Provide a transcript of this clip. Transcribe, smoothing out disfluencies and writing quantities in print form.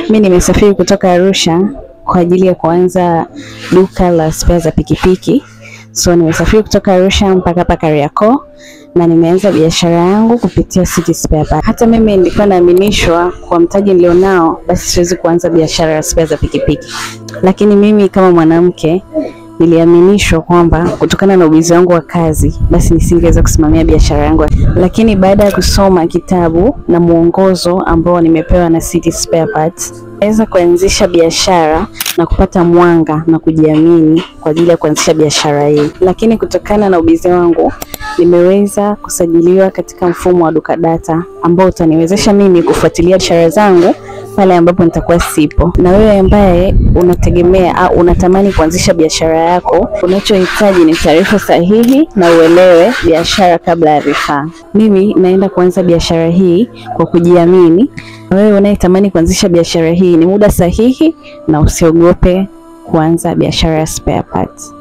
Mimi nimesafiri kutoka Arusha kwa ajili ya kuanza duka la spare za pikipiki. So nimesafiri kutoka Arusha mpaka hapa Kariakoo na nimeanza biashara yangu kupitia City Spare Parts. Hata mimi nilikuwa naaminishwa kwa mtaji nilionao basi siwezi kuanza biashara ya spare za pikipiki. Lakini mimi kama mwanamke niliaminishwa kwamba kutokana na ujuzi wangu wa kazi basi nisingeweza kusimamia biashara yangu. Lakini baada ya kusoma kitabu na mwongozo ambao nimepewa na City Spare Parts, naweza kuanzisha biashara na kupata mwanga na kujiamini kwa ajili ya kuanzisha biashara hii. Lakini kutokana na ujuzi wangu nimeweza kusajiliwa katika mfumo wa Duka Data ambao utaniwezesha mimi kufuatilia biashara zangu pale ambapo nitakuwa sipo. Na wewe ambaye unategemea au unatamani kuanzisha biashara yako, unachohitaji ni taarifa sahihi na uelewe biashara kabla ya vifaa. Mimi naenda kuanza biashara hii kwa kujiamini. Wewe unayetamani kuanzisha biashara hii, ni muda sahihi na usiogope kuanza biashara ya spare parts.